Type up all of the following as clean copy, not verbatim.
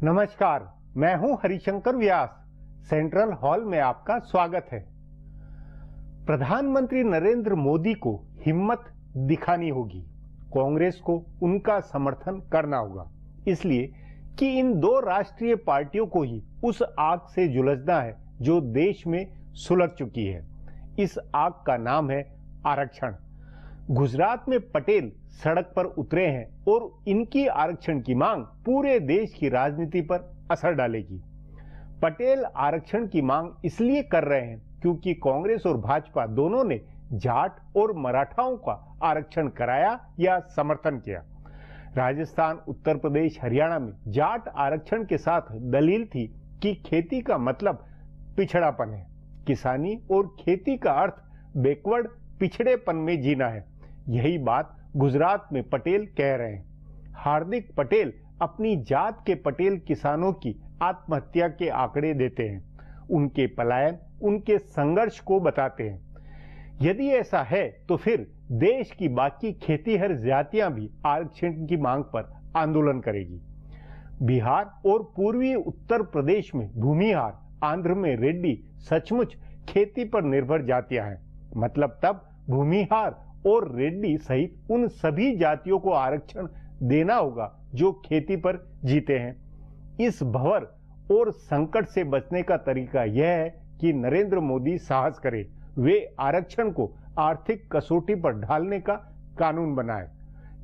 नमस्कार, मैं हूं हरिशंकर व्यास। सेंट्रल हॉल में आपका स्वागत है। प्रधानमंत्री नरेंद्र मोदी को हिम्मत दिखानी होगी, कांग्रेस को उनका समर्थन करना होगा, इसलिए कि इन दो राष्ट्रीय पार्टियों को ही उस आग से झुलसना है जो देश में सुलग चुकी है। इस आग का नाम है आरक्षण। गुजरात में पटेल सड़क पर उतरे हैं और इनकी आरक्षण की मांग पूरे देश की राजनीति पर असर डालेगी। पटेल आरक्षण की मांग इसलिए कर रहे हैं क्योंकि कांग्रेस और भाजपा दोनों ने जाट और मराठाओं का आरक्षण कराया या समर्थन किया। राजस्थान, उत्तर प्रदेश, हरियाणा में जाट आरक्षण के साथ दलील थी कि खेती का मतलब पिछड़ापन है, किसानी और खेती का अर्थ बैकवर्ड पिछड़ेपन में जीना है। यही बात गुजरात में पटेल कह रहे हैं। हार्दिक पटेल अपनी जात के पटेल किसानों की आत्महत्या के आंकड़े देते हैं, उनके पलायन, उनके संघर्ष को बताते हैं। यदि ऐसा है तो फिर देश की बाकी खेतीहर जातियां भी आरक्षण की मांग पर आंदोलन करेगी। बिहार और पूर्वी उत्तर प्रदेश में भूमिहार, आंध्र में रेड्डी सचमुच खेती पर निर्भर जातियां हैं। मतलब तब भूमिहार और रेड्डी सहित उन सभी जातियों को आरक्षण देना होगा जो खेती पर जीते हैं। इस भंवर और संकट से बचने का तरीका यह है कि नरेंद्र मोदी साहस करें, वे आरक्षण को आर्थिक कसौटी पर ढालने का कानून बनाए।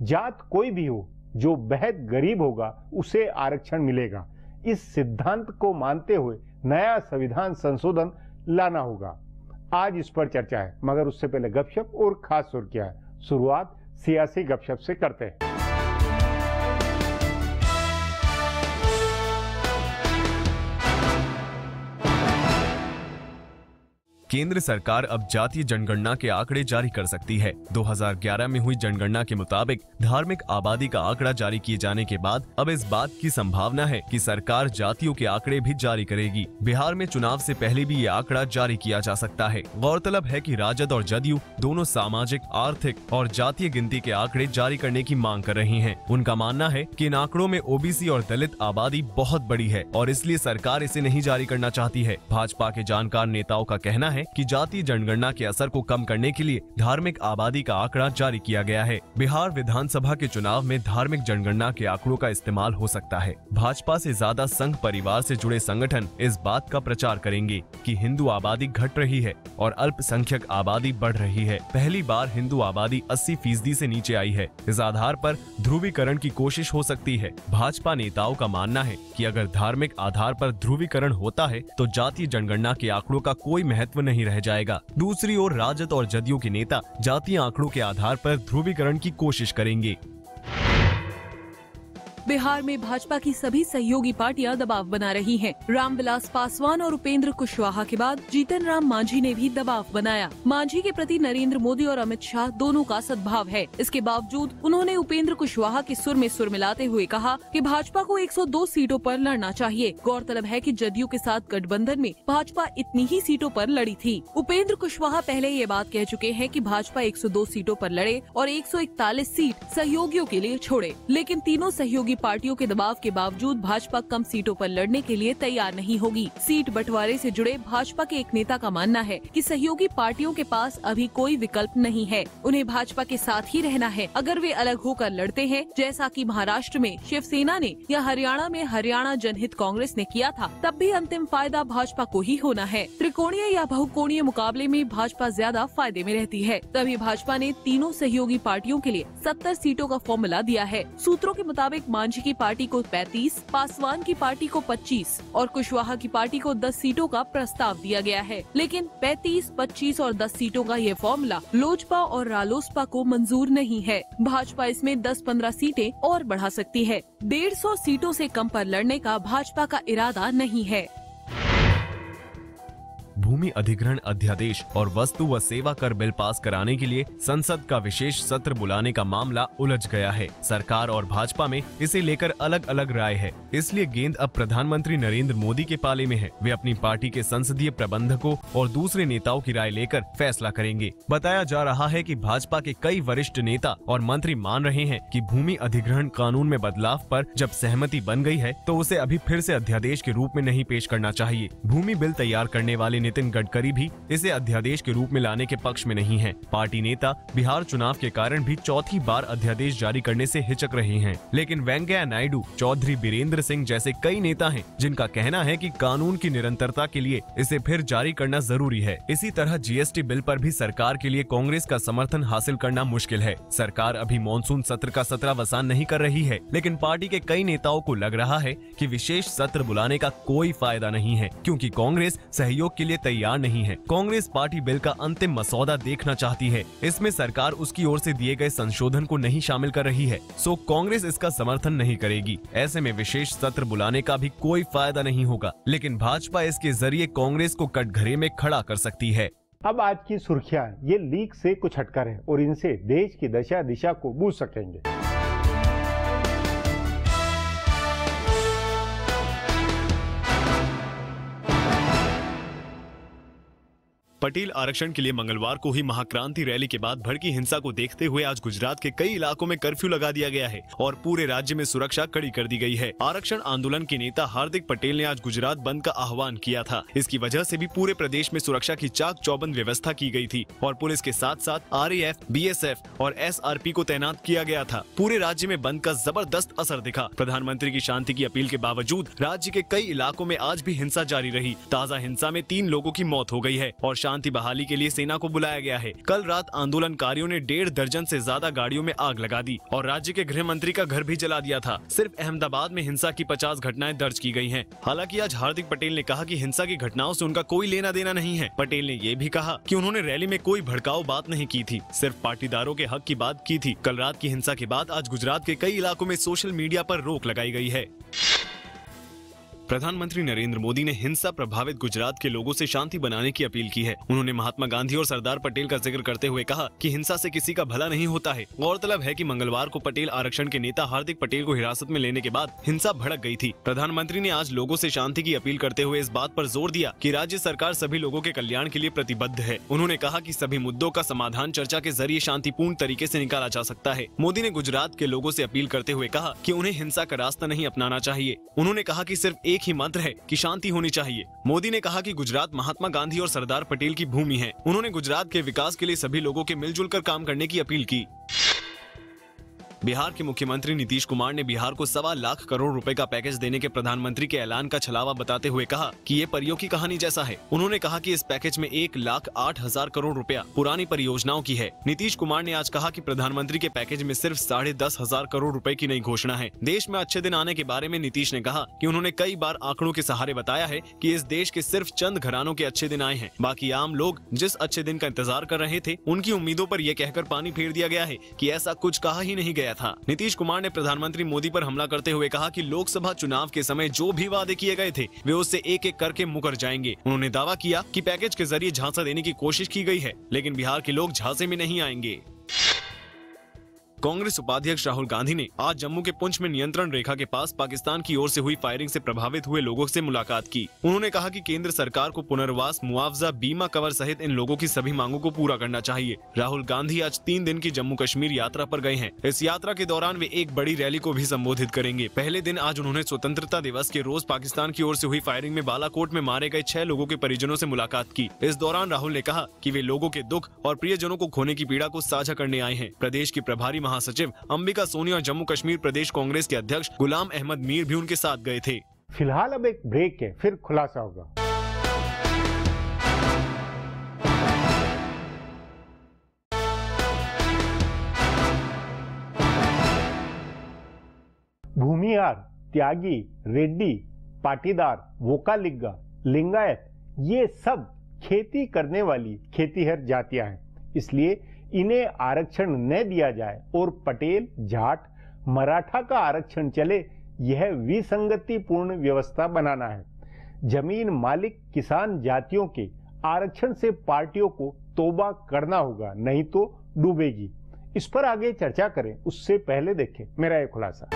जात कोई भी हो, जो बेहद गरीब होगा उसे आरक्षण मिलेगा। इस सिद्धांत को मानते हुए नया संविधान संशोधन लाना होगा। आज इस पर चर्चा है, मगर उससे पहले गपशप और खास सुर्खियां है। शुरुआत सियासी गपशप से करते हैं। केंद्र सरकार अब जातीय जनगणना के आंकड़े जारी कर सकती है। 2011 में हुई जनगणना के मुताबिक धार्मिक आबादी का आंकड़ा जारी किए जाने के बाद अब इस बात की संभावना है कि सरकार जातियों के आंकड़े भी जारी करेगी। बिहार में चुनाव से पहले भी ये आंकड़ा जारी किया जा सकता है। गौरतलब है कि राजद और जदयू दोनों सामाजिक, आर्थिक और जातीय गिनती के आंकड़े जारी करने की मांग कर रही है। उनका मानना है कि इन आंकड़ों में ओबीसी और दलित आबादी बहुत बड़ी है और इसलिए सरकार इसे नहीं जारी करना चाहती है। भाजपा के जानकार नेताओं का कहना है कि जातीय जनगणना के असर को कम करने के लिए धार्मिक आबादी का आंकड़ा जारी किया गया है। बिहार विधानसभा के चुनाव में धार्मिक जनगणना के आंकड़ों का इस्तेमाल हो सकता है। भाजपा से ज्यादा संघ परिवार से जुड़े संगठन इस बात का प्रचार करेंगे कि हिंदू आबादी घट रही है और अल्पसंख्यक आबादी बढ़ रही है। पहली बार हिंदू आबादी 80% से नीचे आई है। इस आधार पर ध्रुवीकरण की कोशिश हो सकती है। भाजपा नेताओं का मानना है कि अगर धार्मिक आधार पर ध्रुवीकरण होता है तो जातीय जनगणना के आंकड़ों का कोई महत्व नहीं रह जाएगा। दूसरी ओर राजद और जदयू के नेता जातीय आंकड़ों के आधार पर ध्रुवीकरण की कोशिश करेंगे। बिहार में भाजपा की सभी सहयोगी पार्टियां दबाव बना रही हैं। रामविलास पासवान और उपेंद्र कुशवाहा के बाद जीतन राम मांझी ने भी दबाव बनाया। मांझी के प्रति नरेंद्र मोदी और अमित शाह दोनों का सद्भाव है। इसके बावजूद उन्होंने उपेंद्र कुशवाहा के सुर में सुर मिलाते हुए कहा कि भाजपा को 102 सीटों पर लड़ना चाहिए। गौरतलब है कि जदयू के साथ गठबंधन में भाजपा इतनी ही सीटों पर लड़ी थी। उपेंद्र कुशवाहा पहले ये बात कह चुके हैं कि भाजपा 102 सीटों पर लड़े और 141 सीट सहयोगियों के लिए छोड़े, लेकिन तीनों सहयोगी पार्टियों के दबाव के बावजूद भाजपा कम सीटों पर लड़ने के लिए तैयार नहीं होगी। सीट बंटवारे से जुड़े भाजपा के एक नेता का मानना है कि सहयोगी पार्टियों के पास अभी कोई विकल्प नहीं है, उन्हें भाजपा के साथ ही रहना है। अगर वे अलग होकर लड़ते हैं, जैसा कि महाराष्ट्र में शिवसेना ने या हरियाणा में हरियाणा जनहित कांग्रेस ने किया था, तब भी अंतिम फायदा भाजपा को ही होना है। त्रिकोणीय या बहुकोणीय मुकाबले में भाजपा ज्यादा फायदे में रहती है। तभी भाजपा ने तीनों सहयोगी पार्टियों के लिए 70 सीटों का फॉर्मूला दिया है। सूत्रों के मुताबिक मांझी की पार्टी को 35, पासवान की पार्टी को 25 और कुशवाहा की पार्टी को 10 सीटों का प्रस्ताव दिया गया है। लेकिन 35, 25 और 10 सीटों का ये फॉर्मूला लोजपा और रालोसपा को मंजूर नहीं है। भाजपा इसमें 10-15 सीटें और बढ़ा सकती है। 150 सीटों से कम पर लड़ने का भाजपा का इरादा नहीं है। भूमि अधिग्रहण अध्यादेश और वस्तु व सेवा कर बिल पास कराने के लिए संसद का विशेष सत्र बुलाने का मामला उलझ गया है। सरकार और भाजपा में इसे लेकर अलग अलग राय है, इसलिए गेंद अब प्रधानमंत्री नरेंद्र मोदी के पाले में है। वे अपनी पार्टी के संसदीय प्रबंधकों और दूसरे नेताओं की राय लेकर फैसला करेंगे। बताया जा रहा है कि भाजपा के कई वरिष्ठ नेता और मंत्री मान रहे हैं कि भूमि अधिग्रहण कानून में बदलाव पर जब सहमति बन गई है तो उसे अभी फिर से अध्यादेश के रूप में नहीं पेश करना चाहिए। भूमि बिल तैयार करने वाले नितिन गडकरी भी इसे अध्यादेश के रूप में लाने के पक्ष में नहीं है। पार्टी नेता बिहार चुनाव के कारण भी चौथी बार अध्यादेश जारी करने से हिचक रहे हैं, लेकिन वेंकैया नायडू, चौधरी बीरेंद्र सिंह जैसे कई नेता हैं जिनका कहना है कि कानून की निरंतरता के लिए इसे फिर जारी करना जरूरी है। इसी तरह जीएसटी बिल पर भी सरकार के लिए कांग्रेस का समर्थन हासिल करना मुश्किल है। सरकार अभी मॉनसून सत्र का सत्रावसान नहीं कर रही है, लेकिन पार्टी के कई नेताओं को लग रहा है कि विशेष सत्र बुलाने का कोई फायदा नहीं है, क्योंकि कांग्रेस सहयोग के लिए तैयार नहीं है। कांग्रेस पार्टी बिल का अंतिम मसौदा देखना चाहती है, इसमें सरकार उसकी ओर से दिए गए संशोधन को नहीं शामिल कर रही है, सो कांग्रेस इसका समर्थन नहीं करेगी। ऐसे में विशेष सत्र बुलाने का भी कोई फायदा नहीं होगा, लेकिन भाजपा इसके जरिए कांग्रेस को कटघरे में खड़ा कर सकती है। अब आज की सुर्खियां ये लीक से कुछ हटकर है और इनसे देश की दशा दिशा को बूझ सकेंगे। पटेल आरक्षण के लिए मंगलवार को ही महाक्रांति रैली के बाद भड़की हिंसा को देखते हुए आज गुजरात के कई इलाकों में कर्फ्यू लगा दिया गया है और पूरे राज्य में सुरक्षा कड़ी कर दी गई है। आरक्षण आंदोलन के नेता हार्दिक पटेल ने आज गुजरात बंद का आह्वान किया था। इसकी वजह से भी पूरे प्रदेश में सुरक्षा की चाक चौबंद व्यवस्था की गई थी और पुलिस के साथ साथ RAF, BSF और SRP को तैनात किया गया था। पूरे राज्य में बंद का जबरदस्त असर दिखा। प्रधानमंत्री की शांति की अपील के बावजूद राज्य के कई इलाकों में आज भी हिंसा जारी रही। ताज़ा हिंसा में 3 लोगों की मौत हो गई है और शांति बहाली के लिए सेना को बुलाया गया है। कल रात आंदोलनकारियों ने 1.5 दर्जन से ज्यादा गाड़ियों में आग लगा दी और राज्य के गृह मंत्री का घर भी जला दिया था। सिर्फ अहमदाबाद में हिंसा की 50 घटनाएं दर्ज की गई हैं। हालांकि आज हार्दिक पटेल ने कहा कि हिंसा की घटनाओं से उनका कोई लेना देना नहीं है। पटेल ने ये भी कहा कि उन्होंने रैली में कोई भड़काऊ बात नहीं की थी, सिर्फ पाटीदारों के हक की बात की थी। कल रात की हिंसा के बाद आज गुजरात के कई इलाकों में सोशल मीडिया पर रोक लगाई गई है। प्रधानमंत्री नरेंद्र मोदी ने हिंसा प्रभावित गुजरात के लोगों से शांति बनाने की अपील की है। उन्होंने महात्मा गांधी और सरदार पटेल का जिक्र करते हुए कहा कि हिंसा से किसी का भला नहीं होता है। गौरतलब है कि मंगलवार को पटेल आरक्षण के नेता हार्दिक पटेल को हिरासत में लेने के बाद हिंसा भड़क गई थी। प्रधानमंत्री ने आज लोगों से शांति की अपील करते हुए इस बात पर जोर दिया कि राज्य सरकार सभी लोगों के कल्याण के लिए प्रतिबद्ध है। उन्होंने कहा कि सभी मुद्दों का समाधान चर्चा के जरिए शांतिपूर्ण तरीके से निकाला जा सकता है। मोदी ने गुजरात के लोगों से अपील करते हुए कहा कि उन्हें हिंसा का रास्ता नहीं अपनाना चाहिए। उन्होंने कहा कि सिर्फ एक ही मंत्र है कि शांति होनी चाहिए। मोदी ने कहा कि गुजरात महात्मा गांधी और सरदार पटेल की भूमि है। उन्होंने गुजरात के विकास के लिए सभी लोगों के मिलजुल कर काम करने की अपील की। बिहार के मुख्यमंत्री नीतीश कुमार ने बिहार को 1.25 लाख करोड़ रुपए का पैकेज देने के प्रधानमंत्री के ऐलान का छलावा बताते हुए कहा कि ये परियों की कहानी जैसा है। उन्होंने कहा कि इस पैकेज में 1,08,000 करोड़ रुपया पुरानी परियोजनाओं की है। नीतीश कुमार ने आज कहा कि प्रधानमंत्री के पैकेज में सिर्फ 10,500 करोड़ रुपए की नई घोषणा है। देश में अच्छे दिन आने के बारे में नीतीश ने कहा कि उन्होंने कई बार आंकड़ों के सहारे बताया है कि इस देश के सिर्फ चंद घरानों के अच्छे दिन आए हैं। बाकी आम लोग जिस अच्छे दिन का इंतजार कर रहे थे, उनकी उम्मीदों पर यह कहकर पानी फेर दिया गया है कि ऐसा कुछ कहा ही नहीं गया था। नीतीश कुमार ने प्रधानमंत्री मोदी पर हमला करते हुए कहा कि लोकसभा चुनाव के समय जो भी वादे किए गए थे वे उससे एक एक करके मुकर जाएंगे। उन्होंने दावा किया कि पैकेज के जरिए झांसा देने की कोशिश की गई है, लेकिन बिहार के लोग झांसे में नहीं आएंगे। कांग्रेस उपाध्यक्ष राहुल गांधी ने आज जम्मू के पुंछ में नियंत्रण रेखा के पास पाकिस्तान की ओर से हुई फायरिंग से प्रभावित हुए लोगों से मुलाकात की। उन्होंने कहा कि केंद्र सरकार को पुनर्वास, मुआवजा, बीमा कवर सहित इन लोगों की सभी मांगों को पूरा करना चाहिए। राहुल गांधी आज 3 दिन की जम्मू कश्मीर यात्रा पर गए हैं। इस यात्रा के दौरान वे एक बड़ी रैली को भी संबोधित करेंगे। पहले दिन आज उन्होंने स्वतंत्रता दिवस के रोज पाकिस्तान की ओर से हुई फायरिंग में बालाकोट में मारे गए 6 लोगों के परिजनों से मुलाकात की। इस दौरान राहुल ने कहा कि वे लोगों के दुख और प्रियजनों को खोने की पीड़ा को साझा करने आए हैं। प्रदेश की प्रभारी महासचिव अंबिका सोनी और जम्मू कश्मीर प्रदेश कांग्रेस के अध्यक्ष गुलाम अहमद मीर भी उनके साथ गए थे। फिलहाल अब एक ब्रेक है, फिर खुलासा होगा। भूमिहार, त्यागी, रेड्डी, पाटीदार, वोकालिग्गा, लिंगायत, ये सब खेती करने वाली खेतीहर जातियां हैं। इसलिए इन्हें आरक्षण न दिया जाए और पटेल, जाट, मराठा का आरक्षण चले, यह विसंगतिपूर्ण व्यवस्था बनाना है। जमीन मालिक किसान जातियों के आरक्षण से पार्टियों को तौबा करना होगा, नहीं तो डूबेगी। इस पर आगे चर्चा करें उससे पहले देखें मेरा यह खुलासा।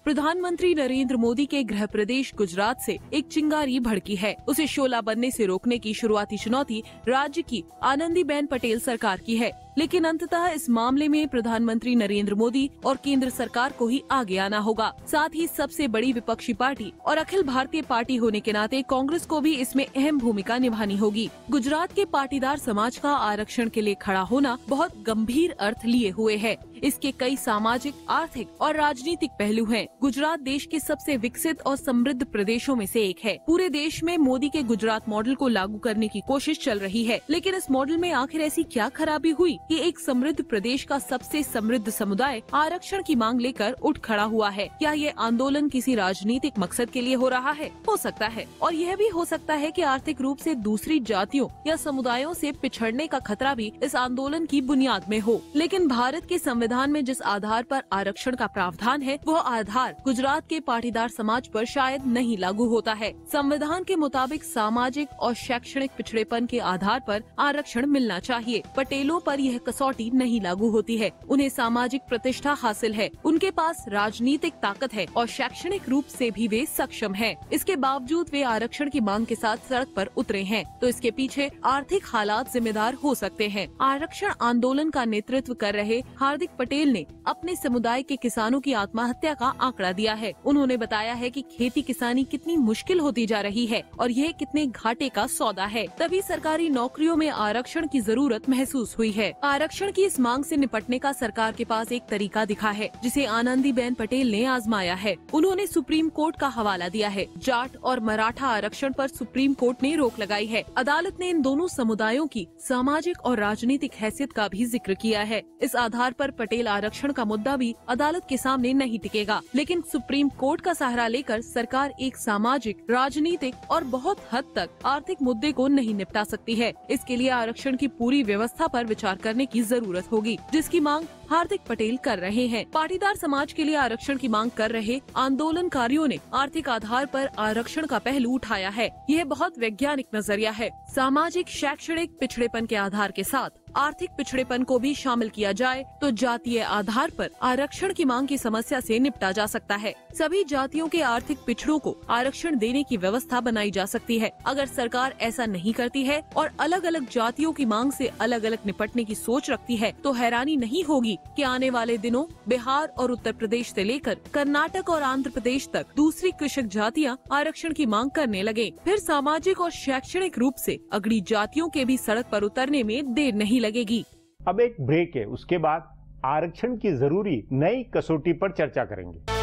प्रधानमंत्री नरेंद्र मोदी के गृह प्रदेश गुजरात से एक चिंगारी भड़की है। उसे शोला बनने से रोकने की शुरुआती चुनौती राज्य की आनंदीबेन पटेल सरकार की है, लेकिन अंततः इस मामले में प्रधानमंत्री नरेंद्र मोदी और केंद्र सरकार को ही आगे आना होगा। साथ ही सबसे बड़ी विपक्षी पार्टी और अखिल भारतीय पार्टी होने के नाते कांग्रेस को भी इसमें अहम भूमिका निभानी होगी। गुजरात के पाटीदार समाज का आरक्षण के लिए खड़ा होना बहुत गंभीर अर्थ लिए हुए है। इसके कई सामाजिक, आर्थिक और राजनीतिक पहलू हैं। गुजरात देश के सबसे विकसित और समृद्ध प्रदेशों में से एक है। पूरे देश में मोदी के गुजरात मॉडल को लागू करने की कोशिश चल रही है, लेकिन इस मॉडल में आखिर ऐसी क्या खराबी हुई कि एक समृद्ध प्रदेश का सबसे समृद्ध समुदाय आरक्षण की मांग लेकर उठ खड़ा हुआ है? क्या ये आंदोलन किसी राजनीतिक मकसद के लिए हो रहा है? हो सकता है, और यह भी हो सकता है कि आर्थिक रूप से दूसरी जातियों या समुदायों से पिछड़ने का खतरा भी इस आंदोलन की बुनियाद में हो। लेकिन भारत के संविधान में जिस आधार पर आरक्षण का प्रावधान है, वह आधार गुजरात के पाटीदार समाज पर शायद नहीं लागू होता है। संविधान के मुताबिक सामाजिक और शैक्षणिक पिछड़ेपन के आधार पर आरक्षण मिलना चाहिए। पटेलों पर यह कसौटी नहीं लागू होती है। उन्हें सामाजिक प्रतिष्ठा हासिल है, उनके पास राजनीतिक ताकत है और शैक्षणिक रूप से भी वे सक्षम हैं। इसके बावजूद वे आरक्षण की मांग के साथ सड़क पर उतरे हैं, तो इसके पीछे आर्थिक हालात जिम्मेदार हो सकते हैं। आरक्षण आंदोलन का नेतृत्व कर रहे हार्दिक पटेल ने अपने समुदाय के किसानों की आत्महत्या का आंकड़ा दिया है। उन्होंने बताया है कि खेती किसानी कितनी मुश्किल होती जा रही है और यह कितने घाटे का सौदा है। तभी सरकारी नौकरियों में आरक्षण की जरूरत महसूस हुई है। आरक्षण की इस मांग से निपटने का सरकार के पास एक तरीका दिखा है, जिसे आनंदीबेन पटेल ने आजमाया है। उन्होंने सुप्रीम कोर्ट का हवाला दिया है। जाट और मराठा आरक्षण पर सुप्रीम कोर्ट ने रोक लगाई है। अदालत ने इन दोनों समुदायों की सामाजिक और राजनीतिक हैसियत का भी जिक्र किया है। इस आधार पर पटेल आरक्षण का मुद्दा भी अदालत के सामने नहीं टिकेगा, लेकिन सुप्रीम कोर्ट का सहारा लेकर सरकार एक सामाजिक, राजनीतिक और बहुत हद तक आर्थिक मुद्दे को नहीं निपटा सकती है। इसके लिए आरक्षण की पूरी व्यवस्था पर विचार करने की जरूरत होगी, जिसकी मांग हार्दिक पटेल कर रहे हैं। पाटीदार समाज के लिए आरक्षण की मांग कर रहे आंदोलनकारियों ने आर्थिक आधार पर आरक्षण का पहलू उठाया है। यह बहुत वैज्ञानिक नजरिया है। सामाजिक, शैक्षणिक पिछड़ेपन के आधार के साथ आर्थिक पिछड़ेपन को भी शामिल किया जाए तो जातीय आधार पर आरक्षण की मांग की समस्या से निपटा जा सकता है। सभी जातियों के आर्थिक पिछड़ों को आरक्षण देने की व्यवस्था बनाई जा सकती है। अगर सरकार ऐसा नहीं करती है और अलग अलग जातियों की मांग से अलग अलग निपटने की सोच रखती है, तो हैरानी नहीं होगी कि आने वाले दिनों बिहार और उत्तर प्रदेश से लेकर कर्नाटक और आंध्र प्रदेश तक दूसरी कृषक जातियां आरक्षण की मांग करने लगे। फिर सामाजिक और शैक्षणिक रूप से अगड़ी जातियों के भी सड़क पर उतरने में देर नहीं लगेगी। अब एक ब्रेक है, उसके बाद आरक्षण की जरूरी नई कसौटी पर चर्चा करेंगे।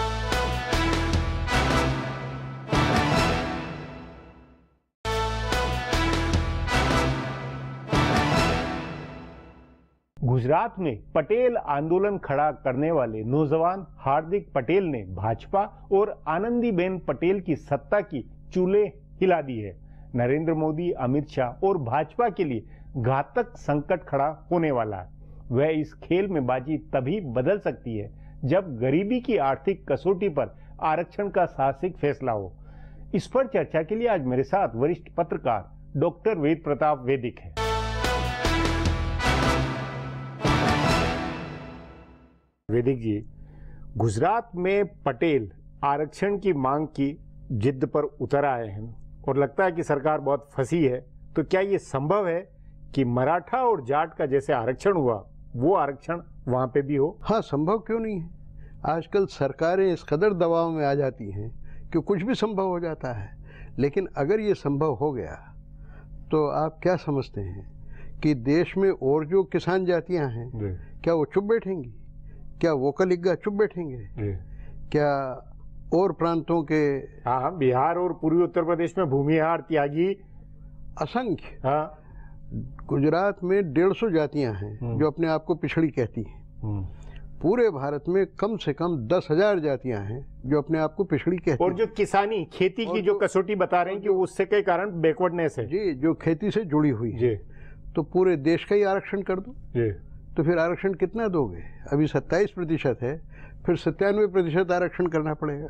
गुजरात में पटेल आंदोलन खड़ा करने वाले नौजवान हार्दिक पटेल ने भाजपा और आनंदीबेन पटेल की सत्ता की चूल्हे हिला दी है। नरेंद्र मोदी, अमित शाह और भाजपा के लिए घातक संकट खड़ा होने वाला है। वह इस खेल में बाजी तभी बदल सकती है जब गरीबी की आर्थिक कसौटी पर आरक्षण का साहसिक फैसला हो। इस पर चर्चा के लिए आज मेरे साथ वरिष्ठ पत्रकार डॉक्टर वेद प्रताप वैदिक है। वैदिक जी, गुजरात में पटेल आरक्षण की मांग की जिद पर उतर आए हैं और लगता है कि सरकार बहुत फंसी है। तो क्या ये संभव है कि मराठा और जाट का जैसे आरक्षण हुआ वो आरक्षण वहां पे भी हो? हाँ, संभव क्यों नहीं है। आजकल सरकारें इस कदर दबाव में आ जाती हैं कि कुछ भी संभव हो जाता है। लेकिन अगर ये संभव हो गया तो आप क्या समझते हैं कि देश में और जो किसान जातियां हैं क्या वो चुप बैठेंगी? क्या वोकलिगा चुप बैठेंगे? क्या और प्रांतों के? हाँ, बिहार और पूर्वी उत्तर प्रदेश में भूमिहार, त्यागी असंख्य। हाँ, गुजरात में 150 जातियां हैं जो अपने आप को पिछड़ी कहती हैं। पूरे भारत में कम से कम 10,000 जातियां हैं जो अपने आप को पिछड़ी कहती हैं। और जो किसानी, खेती की जो कसौटी बता रहे हैं कि उससे के कारण बैकवर्डनेस है जी, जो खेती से जुड़ी हुई है, तो पूरे देश का ही आरक्षण कर दो जी। तो फिर आरक्षण कितना दोगे? अभी 27% है, फिर 97% आरक्षण करना पड़ेगा।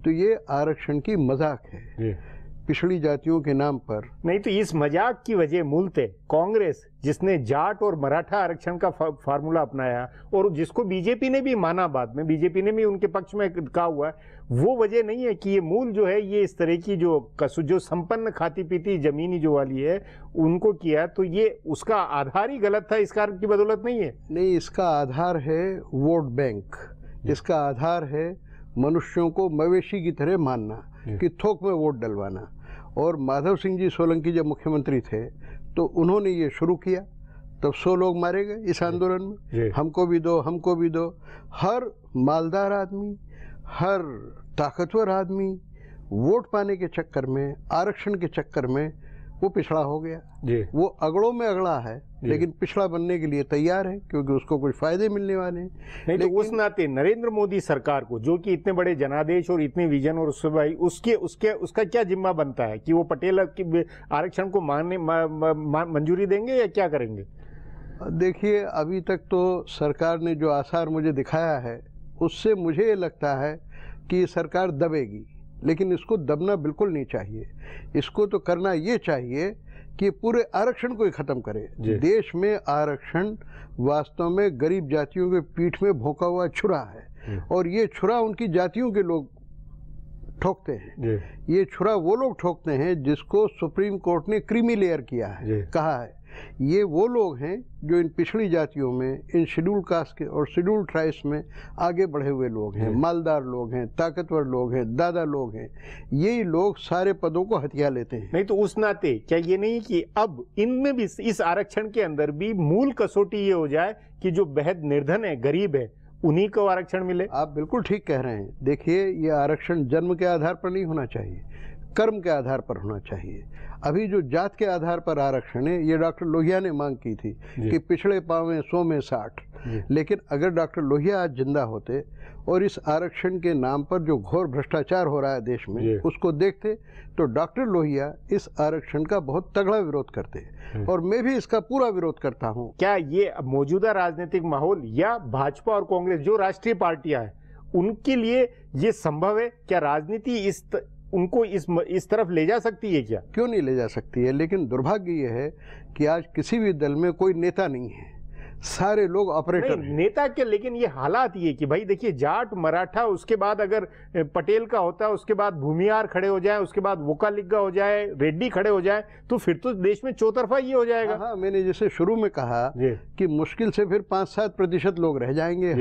तो ये आरक्षण की मजाक है पिछड़ी जातियों के नाम पर। नहीं तो इस मजाक की वजह मूलतः कांग्रेस, जिसने जाट और मराठा आरक्षण का फार्मूला अपनाया और जिसको बीजेपी ने भी माना, बाद में बीजेपी ने भी उनके पक्ष में कहा हुआ है, वो वजह नहीं है कि ये मूल जो है ये इस तरह की जो संपन्न खाती पीती जमीनी जो वाली है उनको किया, तो ये उसका आधार ही गलत था, इस कारण की बदौलत नहीं है। नहीं, इसका आधार है वोट बैंक, इसका आधार है मनुष्यों को मवेशी की तरह मानना कि थोक में वोट डलवाना। और माधव सिंह जी सोलंकी जब मुख्यमंत्री थे तो उन्होंने ये शुरू किया, तब 100 लोग मारे गए इस आंदोलन में, हमको भी दो, हमको भी दो। हर मालदार आदमी, हर ताकतवर आदमी वोट पाने के चक्कर में, आरक्षण के चक्कर में वो पिछड़ा हो गया। वो अगड़ों में अगड़ा है लेकिन पिछड़ा बनने के लिए तैयार है क्योंकि उसको कुछ फायदे मिलने वाले हैं। नहीं तो उस नाते नरेंद्र मोदी सरकार को, जो कि इतने बड़े जनादेश और इतने विजन और उसका क्या जिम्मा बनता है कि वो पटेल आरक्षण को मंजूरी देंगे या क्या करेंगे? देखिए, अभी तक तो सरकार ने जो आसार मुझे दिखाया है उससे मुझे लगता है कि सरकार दबेगी, लेकिन इसको दबना बिल्कुल नहीं चाहिए। इसको तो करना ये चाहिए कि पूरे आरक्षण को ही खत्म करे। देश में आरक्षण वास्तव में गरीब जातियों के पीठ में भोंका हुआ छुरा है और ये छुरा उनकी जातियों के लोग ठोकते हैं। ये छुरा वो लोग ठोकते हैं जिसको सुप्रीम कोर्ट ने क्रीमी लेयर किया है, कहा है। ये वो लोग हैं जो इन पिछड़ी जातियों में, इन शेड्यूल कास्ट के और शेड्यूल ट्राइब्स में आगे बढ़े हुए लोग हैं, मालदार लोग हैं, ताकतवर लोग हैं, दादा लोग हैं। यही लोग सारे पदों को हथिया लेते हैं। नहीं तो उस नाते क्या ये नहीं कि अब इनमें भी, इस आरक्षण के अंदर भी मूल कसौटी ये हो जाए कि जो बेहद निर्धन है, गरीब है, उन्हीं को आरक्षण मिले? आप बिल्कुल ठीक कह रहे हैं। देखिए, ये आरक्षण जन्म के आधार पर नहीं होना चाहिए, कर्म के आधार पर होना चाहिए। अभी जो जात के आधार पर आरक्षण है, ये डॉक्टर लोहिया ने मांग की थी कि पिछड़े पावे 100 में 60। लेकिन अगर डॉक्टर लोहिया आज जिंदा होते और इस आरक्षण के नाम पर जो घोर भ्रष्टाचार हो रहा है देश में उसको देखते तो डॉक्टर लोहिया इस आरक्षण का बहुत तगड़ा विरोध करते और मैं भी इसका पूरा विरोध करता हूँ। क्या ये मौजूदा राजनीतिक माहौल या भाजपा और कांग्रेस जो राष्ट्रीय पार्टियां हैं उनके लिए ये संभव है? क्या राजनीति उनको इस तरफ ले जा सकती है? क्या क्यों नहीं ले जा सकती है? लेकिन दुर्भाग्य ये है कि आज किसी भी दल में कोई नेता नहीं है, सारे लोग ऑपरेटर हैं। नेता के, लेकिन ये हालात ये कि भाई देखिए, जाट, मराठा, उसके बाद अगर पटेल का होता है, उसके बाद भूमियार खड़े हो जाए, उसके बाद वोकालिगा हो जाए, रेड्डी खड़े हो जाए, तो फिर तो देश में चौतरफा ये हो जाएगा। हाँ, मैंने जैसे शुरू में कहा कि मुश्किल से फिर 5-7% लोग रह जाएंगे।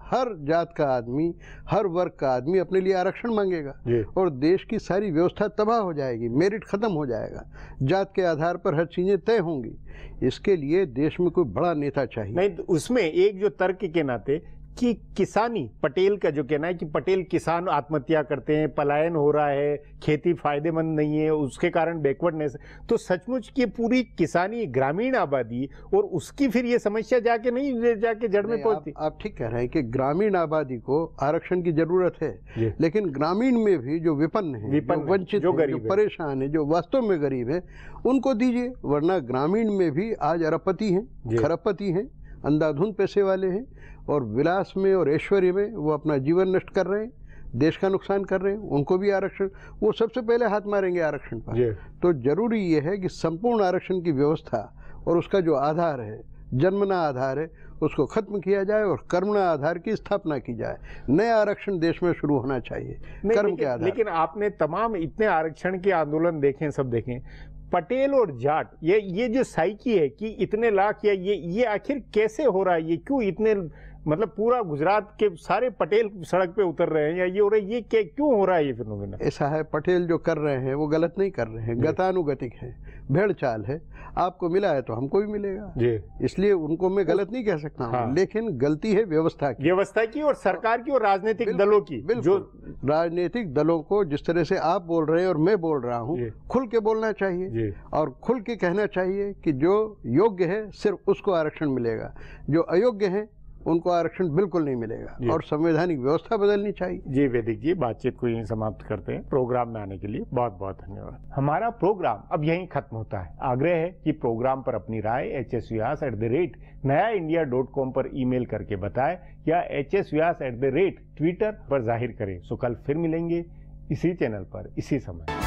हर जात का आदमी, हर वर्ग का आदमी अपने लिए आरक्षण मांगेगा और देश की सारी व्यवस्था तबाह हो जाएगी, मेरिट खत्म हो जाएगा, जात के आधार पर हर चीजें तय होंगी। इसके लिए देश में कोई बड़ा नेता चाहिए। नहीं, उसमें एक जो तर्क के नाते कि किसानी, पटेल का जो कहना है कि पटेल किसान आत्महत्या करते हैं, पलायन हो रहा है, खेती फायदेमंद नहीं है, उसके कारण बैकवर्डनेस, तो सचमुच की पूरी किसानी ग्रामीण आबादी और उसकी फिर ये समस्या जाके जड़ में पहुंचती। आप ठीक कह रहे हैं कि ग्रामीण आबादी को आरक्षण की जरूरत है, लेकिन ग्रामीण में भी जो विपन्न है, जो वंचित, जो परेशान है, जो वास्तव में गरीब है, उनको दीजिए। वरना ग्रामीण में भी आज अरबपति हैं, खरबपति हैं, अंधाधुंध पैसे वाले हैं और विलास में और ऐश्वर्य में वो अपना जीवन नष्ट कर रहे हैं, देश का नुकसान कर रहे हैं। उनको भी आरक्षण, वो सबसे पहले हाथ मारेंगे आरक्षण पर। तो जरूरी ये है कि संपूर्ण आरक्षण की व्यवस्था और उसका जो आधार है, जन्मना आधार है, उसको खत्म किया जाए और कर्मणा आधार की स्थापना की जाए। नया आरक्षण देश में शुरू होना चाहिए कर्म के आधार। लेकिन आपने तमाम इतने आरक्षण के आंदोलन देखें, सब देखें, पटेल और जाट, ये जो साइकी है कि इतने लाख, या ये आखिर कैसे हो रहा है? ये क्यों इतने, मतलब पूरा गुजरात के सारे पटेल सड़क पे उतर रहे हैं या ये हो रहा है, ये क्यों हो रहा है ये फिनोमेना? ऐसा है, पटेल जो कर रहे हैं वो गलत नहीं कर रहे हैं, गतानुगतिक है, भेड़ चाल है। आपको मिला है तो हमको भी मिलेगा, इसलिए उनको मैं गलत नहीं कह सकता हूँ। लेकिन गलती है व्यवस्था की और सरकार की और राजनीतिक दलों की। जो राजनीतिक दलों को जिस तरह से आप बोल रहे हैं और मैं बोल रहा हूँ, खुल के बोलना चाहिए और खुल के कहना चाहिए कि जो योग्य है सिर्फ उसको आरक्षण मिलेगा, जो अयोग्य है उनको आरक्षण बिल्कुल नहीं मिलेगा और संवैधानिक व्यवस्था बदलनी चाहिए। जी वैदिक जी, बातचीत को यहीं समाप्त करते हैं। प्रोग्राम में आने के लिए बहुत बहुत धन्यवाद। हमारा प्रोग्राम अब यहीं खत्म होता है। आग्रह है कि प्रोग्राम पर अपनी राय hsvyas@nayaindia.com पर ईमेल करके बताएं या hsvyas@twitter पर जाहिर करें। सो कल फिर मिलेंगे इसी चैनल पर इसी समय।